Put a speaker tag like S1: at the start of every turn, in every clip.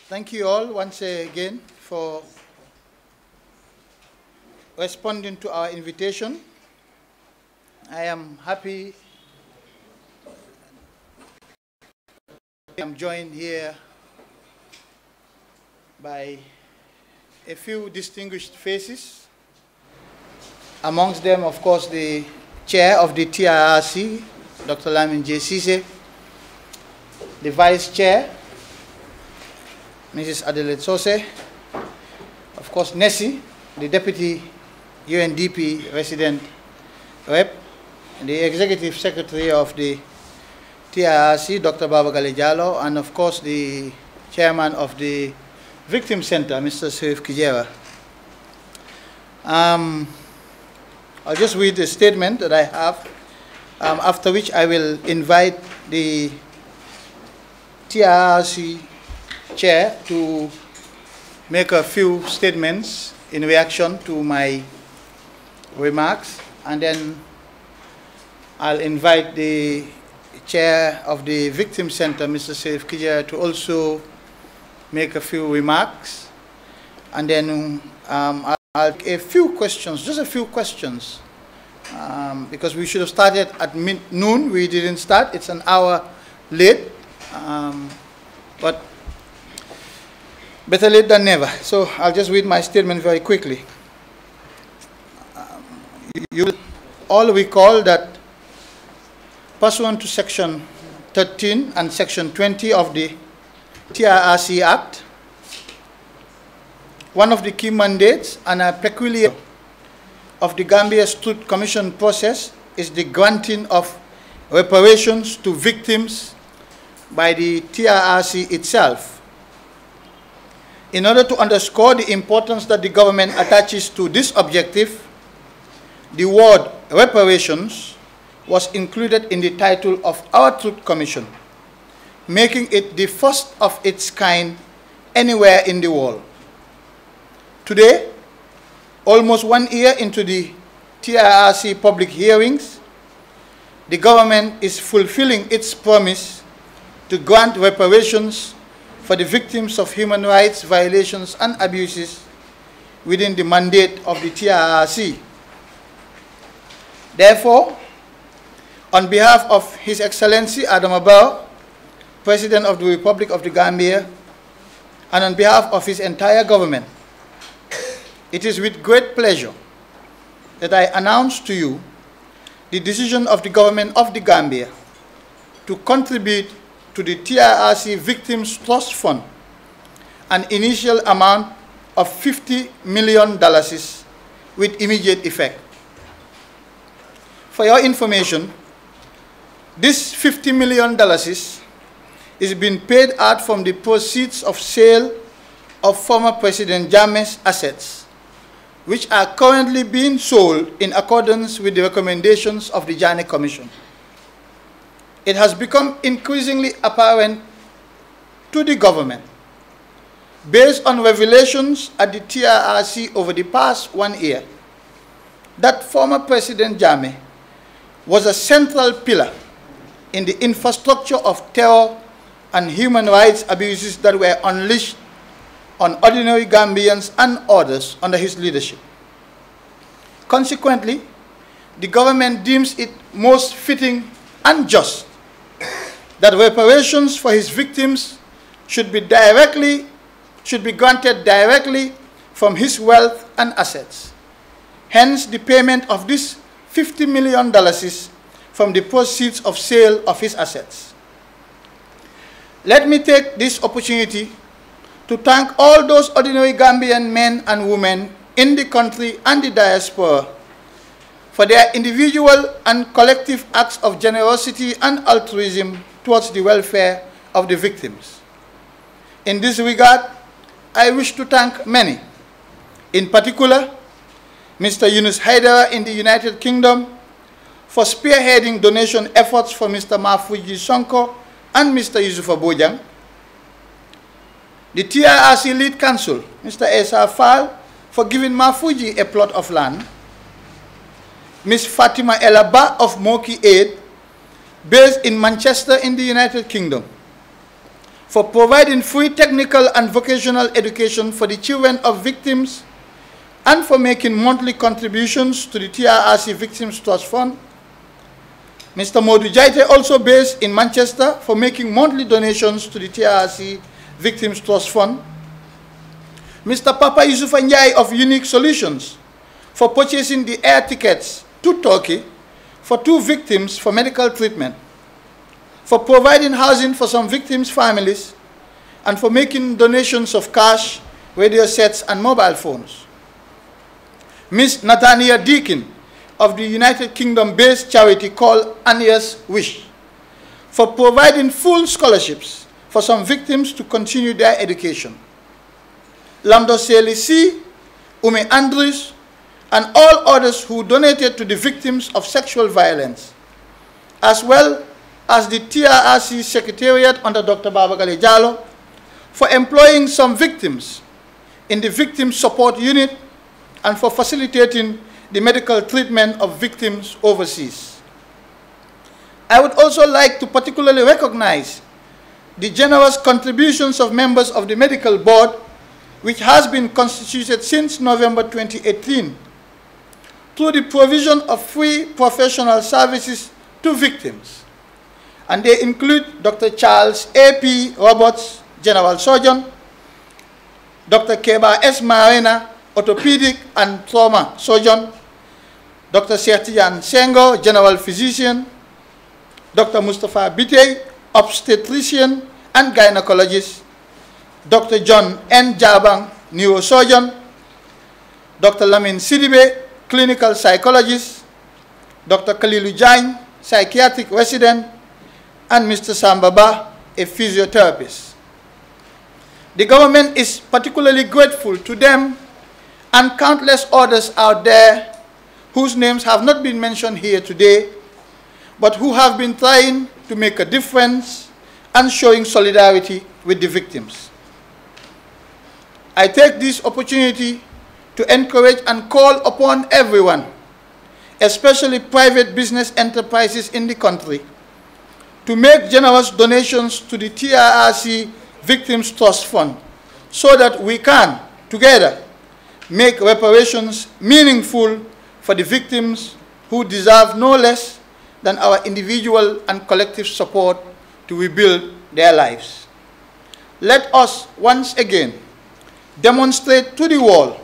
S1: Thank you all once again for responding to our invitation. I am happy I'm joined here by a few distinguished faces. Amongst them, of course, the chair of the TRRC, Dr. Lamin J. Sise, the vice chair, Mrs. Adelaide Sose, of course, Nessie, the deputy UNDP resident rep, the executive secretary of the TRRC, Dr. Babagale Jallow, and of course the chairman of the Victim Center, Mr. Sirif Kijera. I'll just read the statement that I have, after which I will invite the TRRC chair to make a few statements in reaction to my remarks, and then I'll invite the chair of the Victim Center, Mr. Sirif Kijera, to also make a few remarks, and then I'll a few questions, just a few questions, because we should have started at noon. We didn't start. It's an hour late, but better late than never. So I'll just read my statement very quickly. You will all recall that pursuant to Section 13 and Section 20 of the TRRC Act, one of the key mandates and a peculiar of the Gambia's Truth Commission process is the granting of reparations to victims by the TRRC itself. In order to underscore the importance that the government attaches to this objective, the word reparations was included in the title of our Truth Commission, making it the first of its kind anywhere in the world. Today, almost 1 year into the TRRC public hearings, the government is fulfilling its promise to grant reparations for the victims of human rights violations and abuses within the mandate of the TRRC. Therefore, on behalf of His Excellency Adam Barrow, President of the Republic of the Gambia, and on behalf of his entire government, it is with great pleasure that I announce to you the decision of the government of the Gambia to contribute to the TRRC Victims Trust Fund an initial amount of $50 million with immediate effect. For your information, this $50 million is being paid out from the proceeds of sale of former President Jammeh's assets, which are currently being sold in accordance with the recommendations of the Janneh Commission. It has become increasingly apparent to the government, based on revelations at the TRRC over the past 1 year, that former President Jammeh was a central pillar in the infrastructure of terror and human rights abuses that were unleashed on ordinary Gambians and others under his leadership. Consequently, the government deems it most fitting and just that reparations for his victims should be granted directly from his wealth and assets. Hence, the payment of this $50 million from the proceeds of sale of his assets. Let me take this opportunity to thank all those ordinary Gambian men and women in the country and the diaspora for their individual and collective acts of generosity and altruism towards the welfare of the victims. In this regard, I wish to thank many, in particular, Mr. Yunus Haidara in the United Kingdom for spearheading donation efforts for Mr. Mafuji Sonko and Mr. Yusufa Bojang, the TRRC lead counsel, Mr. Esa Fall, for giving Mafuji a plot of land, Ms. Fatima Elaba of Moki Aid, based in Manchester in the United Kingdom, for providing free technical and vocational education for the children of victims, and for making monthly contributions to the TRRC Victims Trust Fund. Mr. Modu Jaite, also based in Manchester, for making monthly donations to the TRRC Victims Trust Fund. Mr. Papa Yusuf Njai of Unique Solutions, for purchasing the air tickets to Turkey for 2 victims for medical treatment, for providing housing for some victims' families, and for making donations of cash, radio sets, and mobile phones. Ms. Nathania Deakin of the United Kingdom-based charity called Anya's Wish, for providing full scholarships for some victims to continue their education. Lamdo Seli C, Ume Andrews, and all others who donated to the victims of sexual violence, as well as the TRRC Secretariat under Dr. Babagale Jallo, for employing some victims in the Victim Support Unit and for facilitating the medical treatment of victims overseas. I would also like to particularly recognize the generous contributions of members of the Medical Board, which has been constituted since November 2018, through the provision of free professional services to victims. And they include Dr. Charles A.P. Roberts, General Surgeon, Dr. Keba S. Marina, Orthopedic and Trauma Surgeon, Dr. Sertijan Sengo, General Physician, Dr. Mustafa Bitey, Obstetrician and Gynecologist, Dr. John N. Jabang, Neurosurgeon, Dr. Lamin Sidibe, Clinical Psychologist, Dr. Khalilu Jain, Psychiatric Resident, and Mr. Sambaba, a physiotherapist. The government is particularly grateful to them and countless others out there whose names have not been mentioned here today, but who have been trying to make a difference and showing solidarity with the victims. I take this opportunity to encourage and call upon everyone, especially private business enterprises in the country, to make generous donations to the TRRC Victims Trust Fund so that we can, together, make reparations meaningful for the victims who deserve no less than our individual and collective support to rebuild their lives. Let us once again demonstrate to the world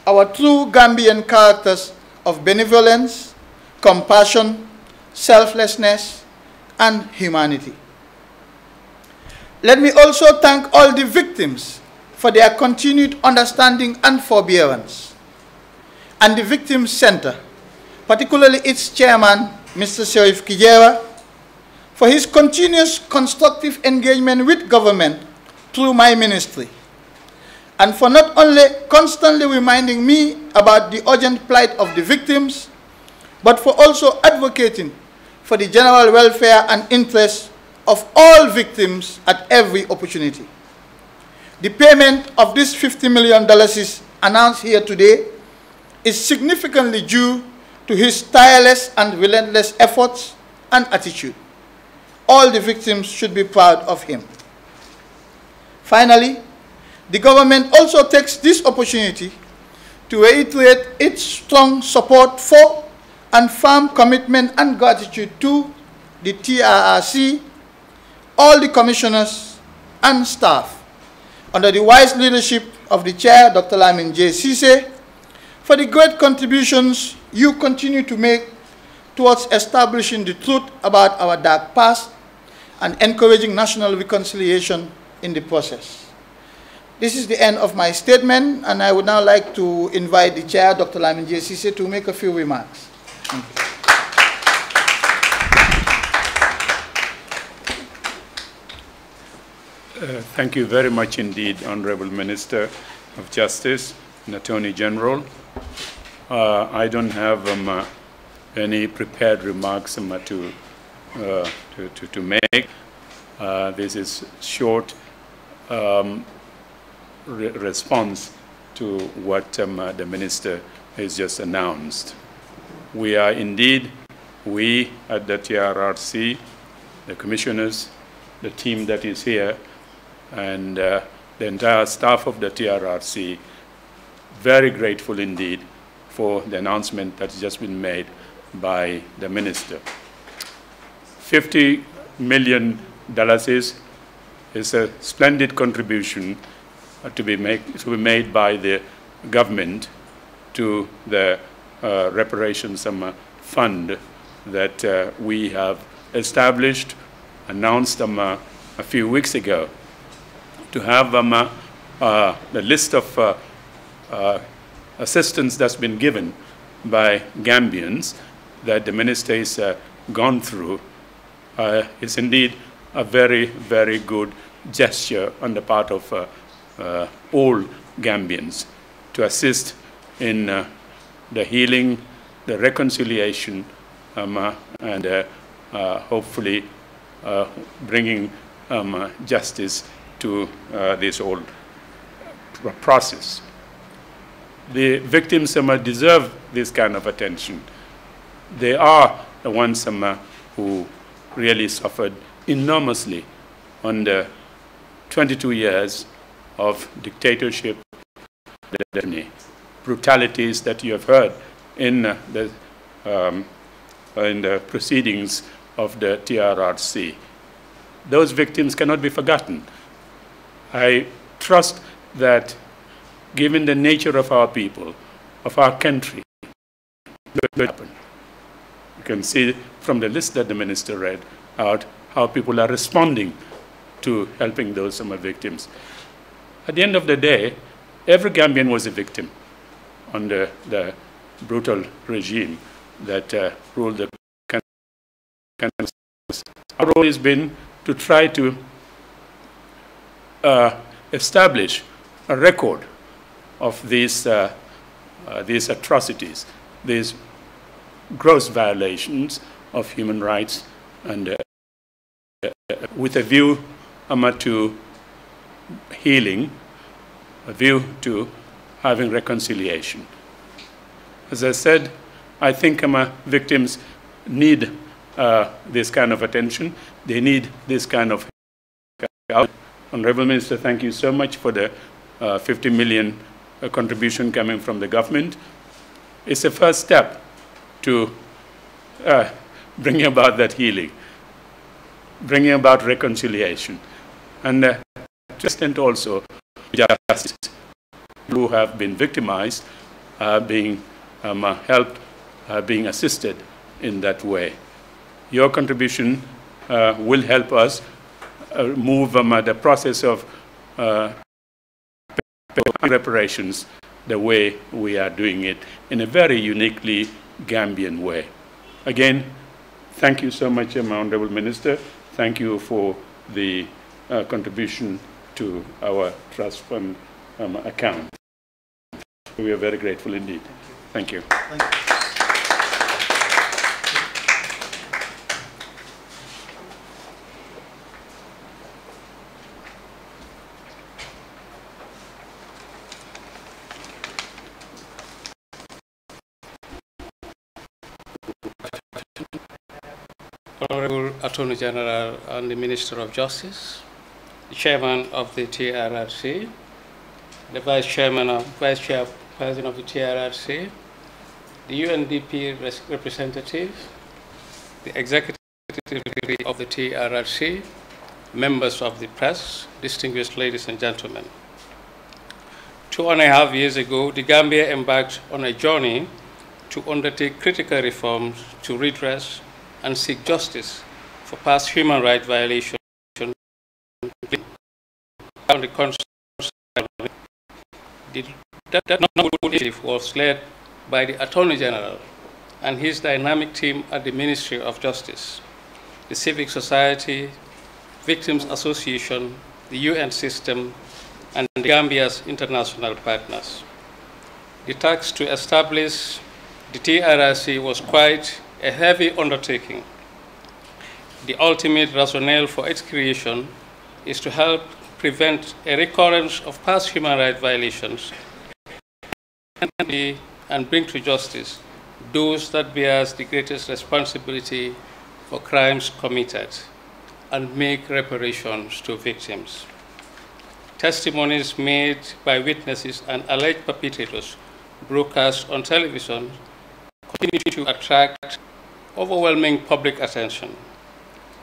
S1: our true Gambian characters of benevolence, compassion, selflessness, and humanity. Let me also thank all the victims for their continued understanding and forbearance, and the Victims Center, particularly its chairman, Mr. Sheriff Kijera, for his continuous constructive engagement with government through my ministry, and for not only constantly reminding me about the urgent plight of the victims, but for also advocating for the general welfare and interests of all victims at every opportunity. The payment of this $50 million announced here today is significantly due to his tireless and relentless efforts and attitude. All the victims should be proud of him. Finally, the government also takes this opportunity to reiterate its strong support for and firm commitment and gratitude to the TRRC, all the commissioners and staff, under the wise leadership of the Chair, Dr. Lamin J. Sise, for the great contributions you continue to make towards establishing the truth about our dark past and encouraging national reconciliation in the process. This is the end of my statement, and I would now like to invite the Chair, Dr. Lamin J. Sise, to make a few remarks. Thank you.
S2: Thank you very much indeed, Honorable Minister of Justice and Attorney General. I don't have any prepared remarks to make. This is short response to what the Minister has just announced. We are indeed, we at the TRRC, the commissioners, the team that is here, and the entire staff of the TRRC, very grateful indeed for the announcement that's just been made by the minister. $50 million is a splendid contribution to be made by the government to the reparations fund that we have established, announced a few weeks ago, to have the list of assistance that's been given by Gambians that the minister has gone through is indeed a very, very good gesture on the part of all Gambians to assist in the healing, the reconciliation, and hopefully bringing justice to this whole process. The victims deserve this kind of attention. They are the ones who really suffered enormously under 22 years of dictatorship, the brutalities that you have heard in the proceedings of the TRRC. Those victims cannot be forgotten. I trust that given the nature of our people, of our country, it will happen. You can see from the list that the minister read out how people are responding to helping those victims. At the end of the day, every Gambian was a victim under the brutal regime that ruled the country. Our role has been to try to establish a record of these atrocities, these gross violations of human rights, and with a view to healing, a view to having reconciliation. As I said, I think victims need this kind of attention. They need this kind of help. Honorable Minister, thank you so much for the 50 million contribution coming from the government. It's a first step to bringing about that healing, bringing about reconciliation, and just also justice. Who have been victimized, being helped, being assisted in that way. Your contribution will help us move the process of reparations the way we are doing it in a very uniquely Gambian way. Again, thank you so much, Honorable Minister. Thank you for the contribution to our trust fund account. We are very grateful indeed. Thank you. Thank you.
S3: Honorable Attorney General and the Minister of Justice, the Chairman of the TRRC, the Vice Chairperson of the TRRC, the UNDP representative, the Executive of the TRRC, members of the press, distinguished ladies and gentlemen. 2.5 years ago, the Gambia embarked on a journey to undertake critical reforms to redress and seek justice for past human rights violations. That noble initiative was led by the Attorney General and his dynamic team at the Ministry of Justice, the Civic Society, Victims Association, the UN system, and the Gambia's international partners. The task to establish the TRRC was quite a heavy undertaking. The ultimate rationale for its creation is to help prevent a recurrence of past human rights violations and bring to justice those that bear the greatest responsibility for crimes committed and make reparations to victims. testimonies made by witnesses and alleged perpetrators broadcast on television continue to attract overwhelming public attention.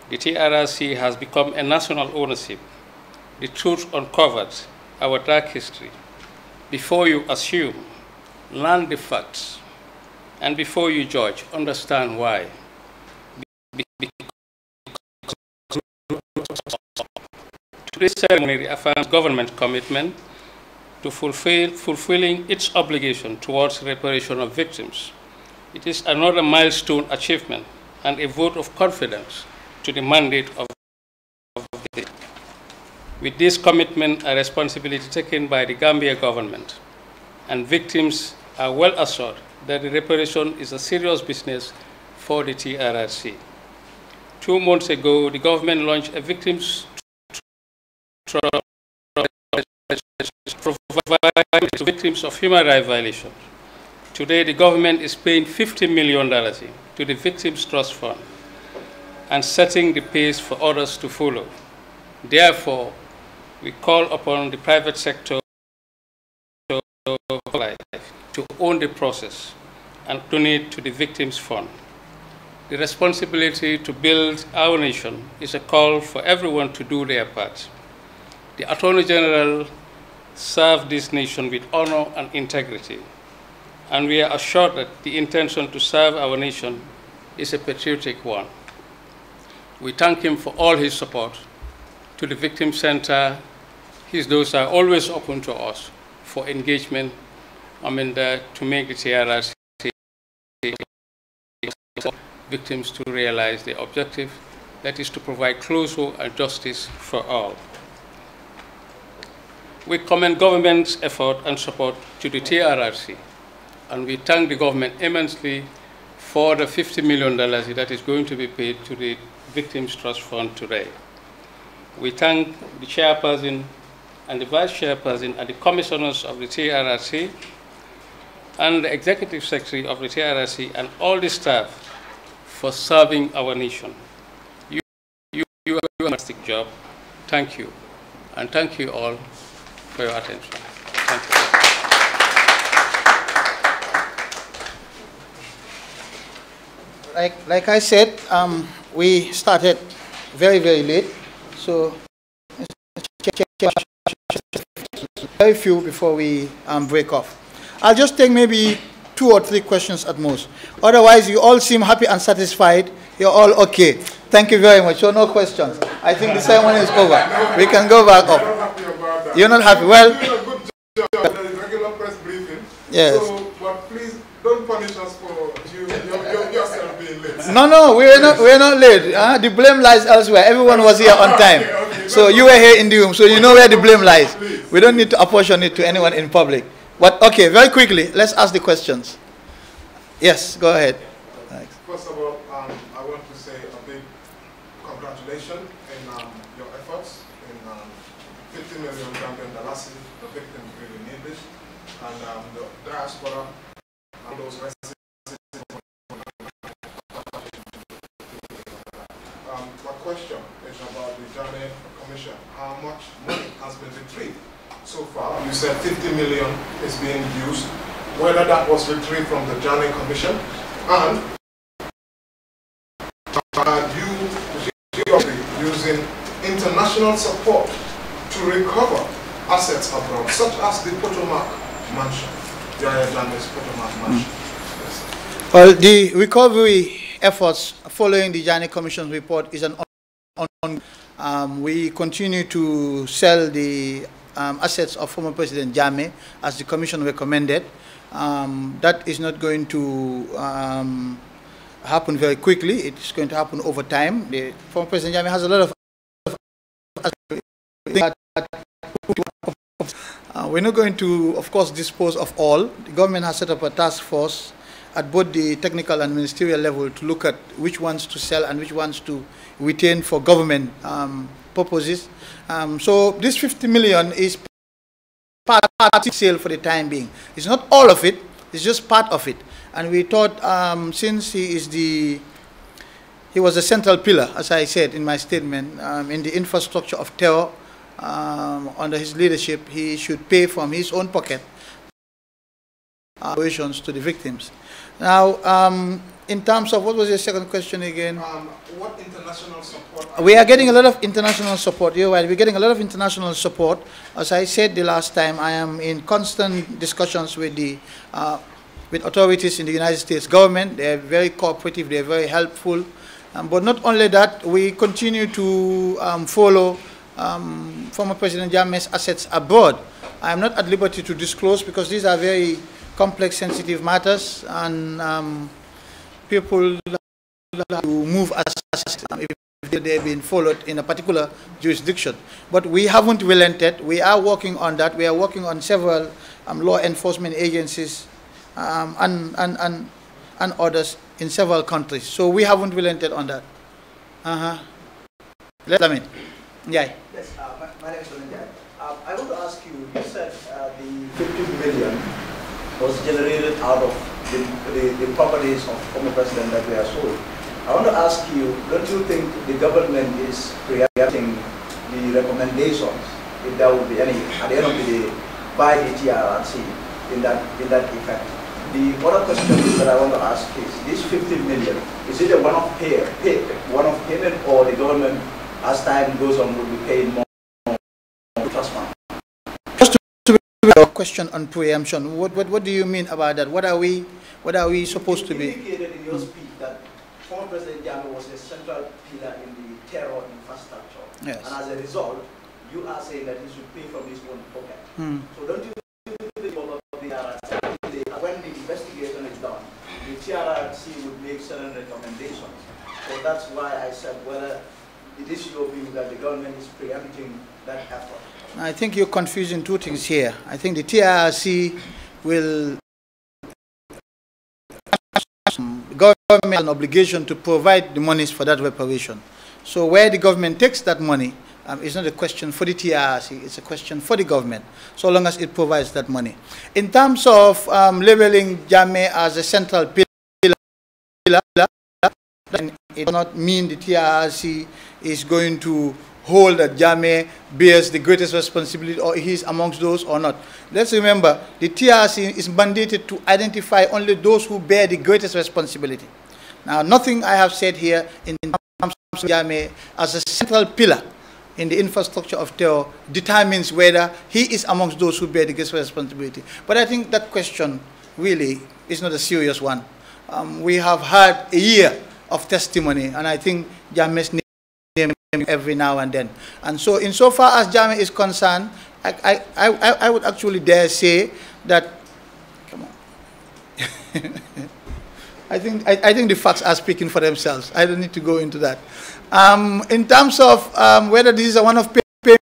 S3: The TRRC has become a national ownership. The truth uncovered our dark history. Before you assume, learn the facts, and before you judge, understand why. Today's ceremony reaffirms government commitment to fulfilling its obligation towards reparation of victims. It is another milestone achievement and a vote of confidence to the mandate of the state. With this commitment and responsibility taken by the Gambia government, and victims are well assured that the reparation is a serious business for the TRRC. 2 months ago, the government launched a victims providing to victims of human rights violations. Today, the government is paying $50 million to the Victims Trust Fund and setting the pace for others to follow. Therefore, we call upon the private sector to own the process and donate to the Victims Fund. The responsibility to build our nation is a call for everyone to do their part. The Attorney General served this nation with honor and integrity, and we are assured that the intention to serve our nation is a patriotic one. We thank him for all his support. To the Victim Center, his doors are always open to us for engagement, to make the TRRC victims to realize the objective, that is to provide closure and justice for all. We commend government's effort and support to the TRRC, and we thank the government immensely for the $50 million that is going to be paid to the Victims Trust Fund today. We thank the chairperson and the vice chairperson and the commissioners of the TRRC and the executive secretary of the TRRC and all the staff for serving our nation. You have a fantastic job. Thank you. And thank you all for your attention. Thank you.
S1: Like I said, we started very, very late, so very few before we break off. I'll just take maybe 2 or 3 questions at most. Otherwise, you all seem happy and satisfied. You're all okay. Thank you very much. So no questions. I think the ceremony is over. We can go back up. You're not happy? Well,
S4: regular press briefing.
S1: Yes.
S4: So, but please don't punish us for yourself being late.
S1: No, we're not late. The blame lies elsewhere. Everyone was here on time.
S4: Okay.
S1: So you were here in the room, so you know where the blame lies. Please. We don't need to apportion it to anyone in public. But okay, very quickly, let's ask the questions. Yes, go ahead. Thanks.
S4: First of all, I want to say a big congratulations in your efforts in 50 million Gambian dollars. The victims really need this, and the diaspora and those residents. My question is about the Journey Commission. How much money has been retrieved so far? You said 50 million is being used. Whether that was retrieved from the Journey Commission, and are you using international support to recover assets abroad, such as the Potomac Mansion, Yahya Jammeh's Potomac Mansion? Yes.
S1: Well, the recovery efforts following the Journey Commission's report is an ongoing. We continue to sell the assets of former President Jammeh as the Commission recommended. That is not going to happen very quickly. It's going to happen over time. The former President Jammeh has a lot of we're not going to, of course, dispose of all. The government has set up a task force at both the technical and ministerial level to look at which ones to sell and which ones to retain for government purposes. So this 50 million is part of the sale for the time being. It's not all of it, it's just part of it. And we thought, since he was a central pillar, as I said in my statement, in the infrastructure of terror under his leadership, he should pay from his own pocket reparations to the victims. Now, in terms of, what was your second question again?
S4: What international support?
S1: We are getting a lot of international support. You're right. We're getting a lot of international support. As I said the last time, I am in constant discussions with the with authorities in the United States government. They're very cooperative. They're very helpful. But not only that, we continue to follow former President Jammeh's assets abroad. I am not at liberty to disclose because these are very complex, sensitive matters, and people to move assets if they've been followed in a particular jurisdiction. But we haven't relented. We are working on that. We are working on several law enforcement agencies and others in several countries. So we haven't relented on that. Let me. Yeah.
S5: Yes, my name is Olinjai. I want to ask you, you said the 50 million was generated out of the properties of former president that were sold. I want to ask you, don't you think the government is preempting the recommendations, if there will be any, at the end of the day, by the TRRC in that effect? The other question that I want to ask is, this 50 million, is it a one-off payment, or the government, as time goes on, will be paying more trust fund?
S1: A question on preemption. What do you mean about that? What are we supposed to be?
S5: You indicated in your speech that former President Jammeh was a central pillar in the terror infrastructure.
S1: Yes.
S5: And as a result, you are saying that he should pay from his own pocket. So don't you think about the TRRC, when the investigation is done, the TRRC would make certain recommendations. So that's why I said whether it is your view that the government is preempting that effort.
S1: I think you're confusing two things here. I think the TRRC will government has an obligation to provide the monies for that reparation. So where the government takes that money is not a question for the TRRC, it's a question for the government, so long as it provides that money. In terms of labeling Jammeh as a central pillar, it does not mean the TRRC is going to hold that Jammeh bears the greatest responsibility, or he is amongst those or not. Let's remember, the TRRC is mandated to identify only those who bear the greatest responsibility. Now, nothing I have said here in terms of Jammeh as a central pillar in the infrastructure of terror determines whether he is amongst those who bear the greatest responsibility. But I think that question really is not a serious one. We have had a year of testimony, and I think Jammeh's name every now and then. And so insofar as Jammeh is concerned, I would actually dare say that, come on, I think the facts are speaking for themselves. I don't need to go into that. In terms of whether this is a one-off payment,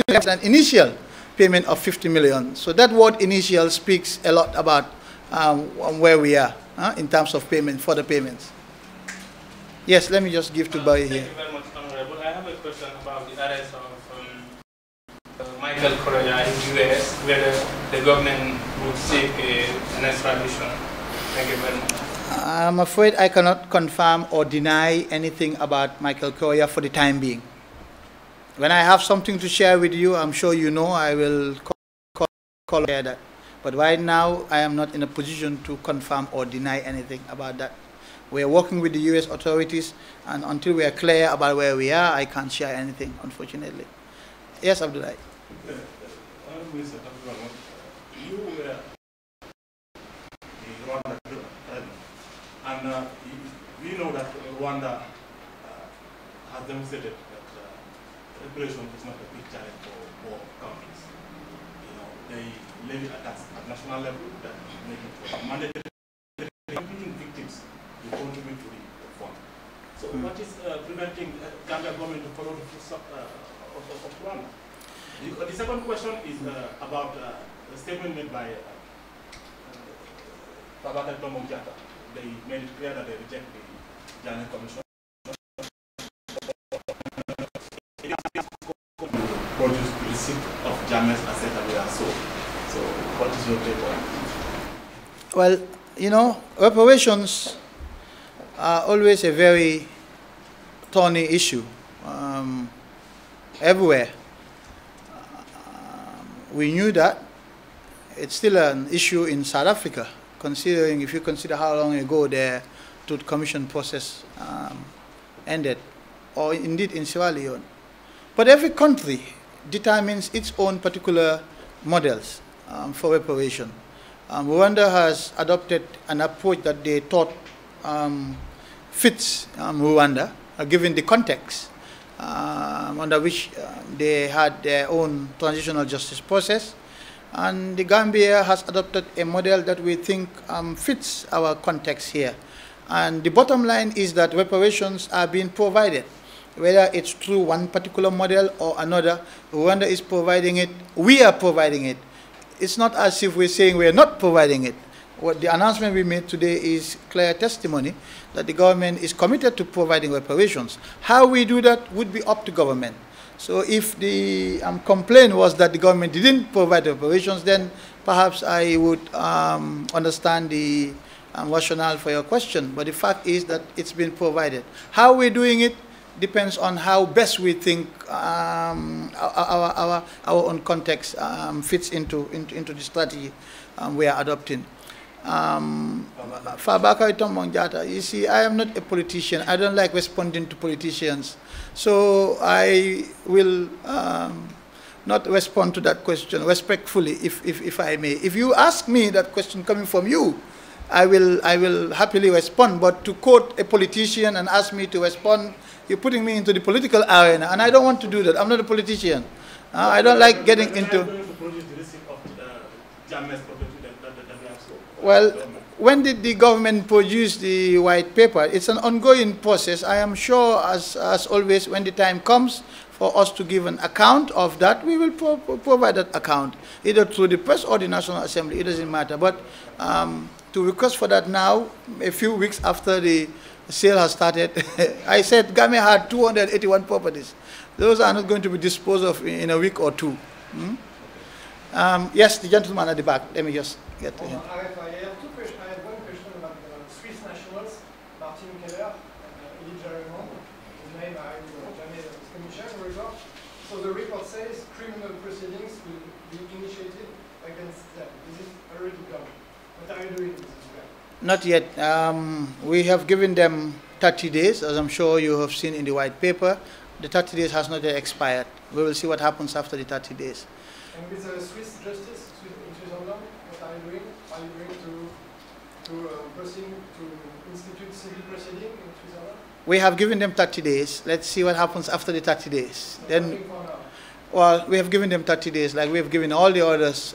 S1: an initial payment of 50 million. So that word initial speaks a lot about where we are in terms of payment, for the payments. Yes, let me just give to Barry here.
S6: Thank you very much, Honorable. I have a question about the arrest of Michael Correa in the U.S., whether the government would seek an extradition. Thank you very much.
S1: I'm afraid I cannot confirm or deny anything about Michael Correa for the time being. When I have something to share with you, I'm sure you know, I will call that. But right now, I am not in a position to confirm or deny anything about that. We are working with the U.S. authorities, and until we are clear about where we are, I can't share anything, unfortunately. Yes, Abdullah.
S7: You were the Rwanda president, and we know that Rwanda has demonstrated that reparation is not a big challenge for both countries. You know, they levy a tax at national level that make it mandatory. Including victims, you contribute to the fund. So what is preventing Gambia government to follow the footsteps of Rwanda? The second question is about a statement made by Babaka Tomojata. They made it clear that they reject the Jammeh Commission. Produce the receipt of Jammeh's asset that we are sold. So what is your take on it?
S1: Well, you know, reparations are always a very thorny issue. everywhere. We knew that. It's still an issue in South Africa, considering, if you consider how long ago the Truth Commission process ended, or indeed in Sierra Leone. But every country determines its own particular models for reparation. Rwanda has adopted an approach that they thought fits Rwanda, given the context under which they had their own transitional justice process. And the Gambia has adopted a model that we think fits our context here. And the bottom line is that reparations are being provided, whether it's through one particular model or another. Rwanda is providing it, we are providing it. It's not as if we're saying we're not providing it. What the announcement we made today is clear testimony that the government is committed to providing reparations. How we do that would be up to government. So if the complaint was that the government didn't provide reparations, then perhaps I would understand the rationale for your question. But the fact is that it's been provided. How we're doing it depends on how best we think our own context fits into the strategy we are adopting. You see, I am not a politician. I don't like responding to politicians. So I will not respond to that question respectfully, if I may. If you ask me that question coming from you, I will happily respond. But to quote a politician and ask me to respond, you're putting me into the political arena, and I don't want to do that. I'm not a politician. I don't like getting into... Well, when did the government produce the white paper? It's an ongoing process. I am sure, as always, when the time comes for us to give an account of that, we will provide that account, either through the press or the National Assembly. It doesn't matter. But to request for that now, a few weeks after the sale has started, I said Gambia had 281 properties. Those are not going to be disposed of in a week or two. Yes, the gentleman at the back. Let me just get to him.
S8: I have two questions. I have one question about Swiss nationals, Martin Keller, Elie Jaremont, his name I jamais commission report. So the report says criminal proceedings will be initiated against them. Is it already done? What are you doing with this guy?
S1: Not yet. We have given them 30 days, as I'm sure you have seen in the white paper. The 30 days has not yet expired. We will see what happens after the 30 days.
S8: And with the Swiss justice in Switzerland, what are you doing? Are you going to institute civil proceeding in Switzerland?
S1: We have given them 30 days. Let's see what happens after the 30 days. Then, well, we have given them 30 days, like we have given all the others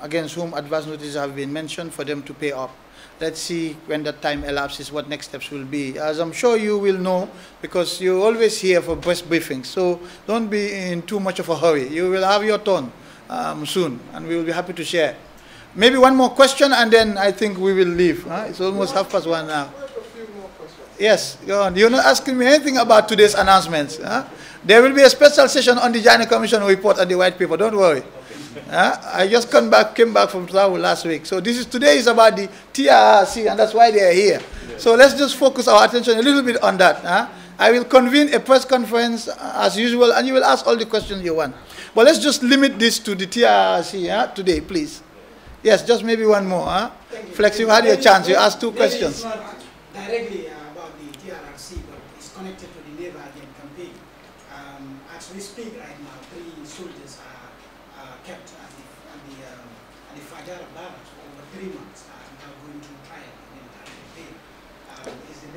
S1: against whom advance notices have been mentioned, for them to pay up. Let's see when that time elapses what next steps will be. As I'm sure you will know, because you're always here for press briefings, so don't be in too much of a hurry. You will have your turn soon, and we will be happy to share. Maybe one more question, and then I think we will leave. It's almost 1:30 now. Yes, go on. You're not asking me anything about today's announcements. There will be a special session on the Joint Commission report and the white paper. Don't worry. I just came back from travel last week. So today is about the TRRC, and that's why they are here. So let's just focus our attention a little bit on that. I will convene a press conference as usual, and you will ask all the questions you want. But let's just limit this to the TRRC today, please. Yes, just maybe one more. Flex, you had your chance. You asked two questions.
S9: It's not directly about the TRRC, but it's connected to the Never Again campaign. As we speak right now, 3 soldiers are kept at the Fajara barracks for over 3 months and are going to trial in the campaign. Is the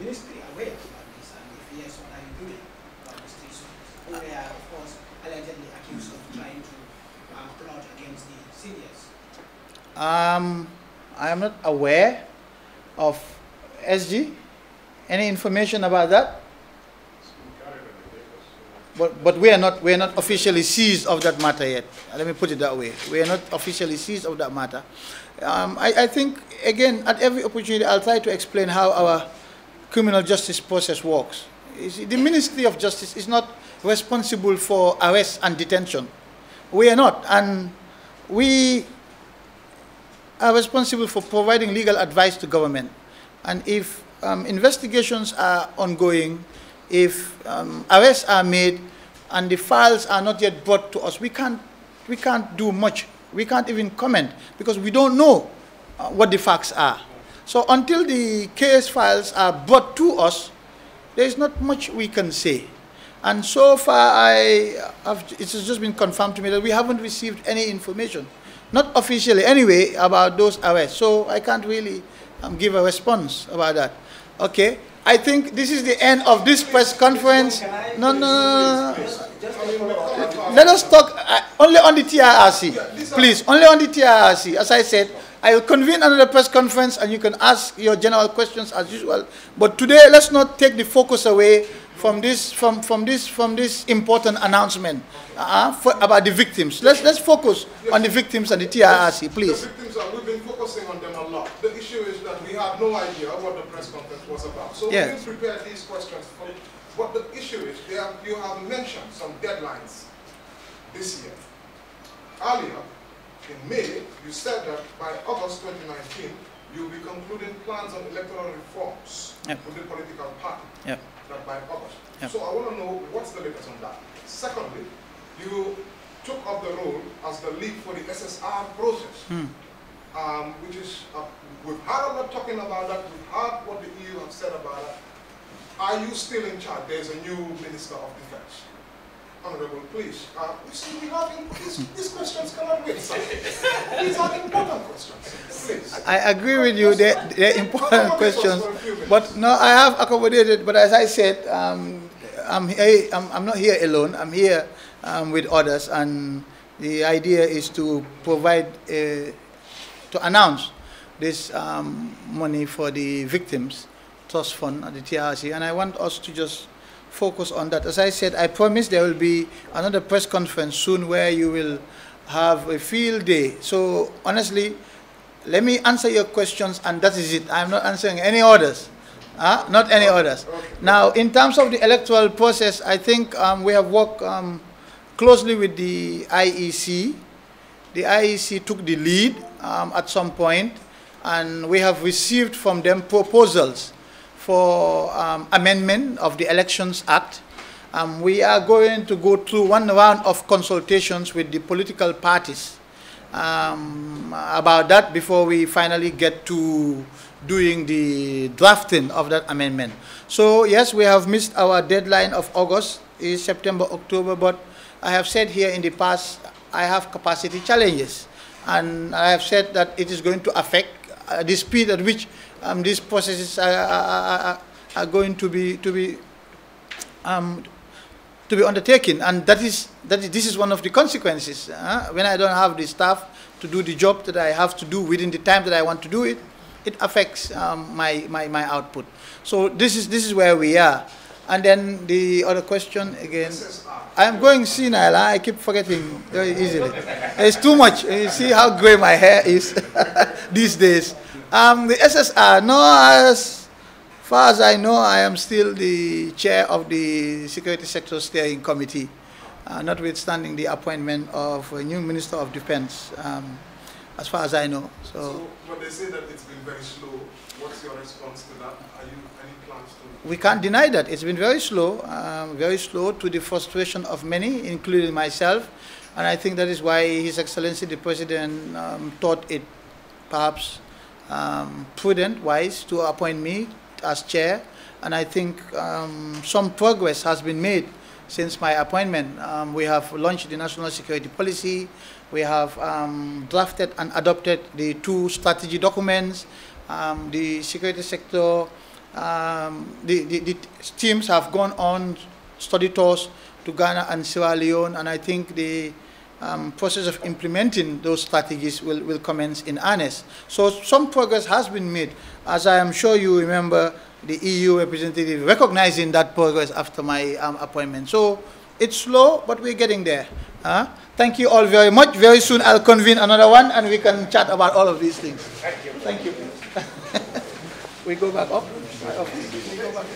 S9: ministry aware about this? And if yes, what are you doing about these 3 soldiers? Who are, of course, allegedly accused of trying to plot against the seniors.
S1: I am not aware of SG. Any information about that? But we are not officially seized of that matter yet. Let me put it that way. We are not officially seized of that matter. I think, again, at every opportunity, I'll try to explain how our criminal justice process works. You see, the Ministry of Justice is not responsible for arrest and detention. We are not. And we are responsible for providing legal advice to government. And if investigations are ongoing, if arrests are made and the files are not yet brought to us, we can't do much. We can't even comment because we don't know what the facts are. So until the case files are brought to us, there is not much we can say. And so far, it has just been confirmed to me that we haven't received any information, not officially anyway, about those arrests. So I can't really give a response about that. Okay, I think this is the end of this press conference. No. Let us talk only on the TRRC, please, only on the TRRC. As I said, I will convene another press conference and you can ask your general questions as usual. But today, let's not take the focus away from this important announcement about the victims. Let's focus on the victims and the TRRC, please.
S4: The victims, we've been focusing on them a lot. The issue is that we have no idea what the press conference was about. So we prepared these questions. What the issue is, you have mentioned some deadlines this year. Earlier, in May, you said that by August 2019, you'll be concluding plans on electoral reforms with the political party. That by August. So I want to know what's the latest on that. Secondly, you took up the role as the lead for the SSR process, which is, we've heard a lot talking about that, we've heard what the EU have said about it. Are you still in charge? There's a new Minister of Defense. Honorable, please. You see, we have these questions cannot wait. These are important questions. Please.
S1: I agree with you. They're important questions. But no, I have accommodated. But as I said, I'm not here alone. I'm here with others, and the idea is to provide, to announce this money for the victims trust fund at the TRRC, and I want us to just focus on that. As I said, I promise there will be another press conference soon where you will have a field day. So honestly, let me answer your questions, and that is it. I'm not answering any others. Not any others.
S4: Okay.
S1: Now, in terms of the electoral process, I think we have worked closely with the IEC. The IEC took the lead at some point, and we have received from them proposals for amendment of the Elections Act. We are going to go through one round of consultations with the political parties about that before we finally get to doing the drafting of that amendment. So yes, we have missed our deadline of August, is September, October, but I have said here in the past, I have capacity challenges, and I have said that it is going to affect the speed at which these processes are going to be undertaken, and this is one of the consequences. When I don't have the staff to do the job that I have to do within the time that I want to do it, it affects my output. So this is where we are. And then the other question again. I am going senile. I keep forgetting very easily. It's too much. You see how gray my hair is these days. The SSR, no, as far as I know, I am still the chair of the Security Sector Steering Committee, notwithstanding the appointment of a new Minister of Defense, as far as I know.
S4: So when they say that it's been very slow, what's your response to that? Are you any plans to?
S1: We can't deny that. It's been very slow to the frustration of many, including myself. And I think that is why His Excellency the President thought it perhaps prudent, wise to appoint me as chair, and I think some progress has been made since my appointment. We have launched the National Security Policy, we have drafted and adopted the 2 strategy documents, the security sector, the teams have gone on study tours to Ghana and Sierra Leone, and I think the process of implementing those strategies will commence in earnest. So some progress has been made. As I am sure you remember, the EU representative recognizing that progress after my appointment. So it's slow, but we're getting there. Thank you all very much. Very soon I'll convene another one and we can chat about all of these things. Thank you. Thank you. We go back up. My office. We go back.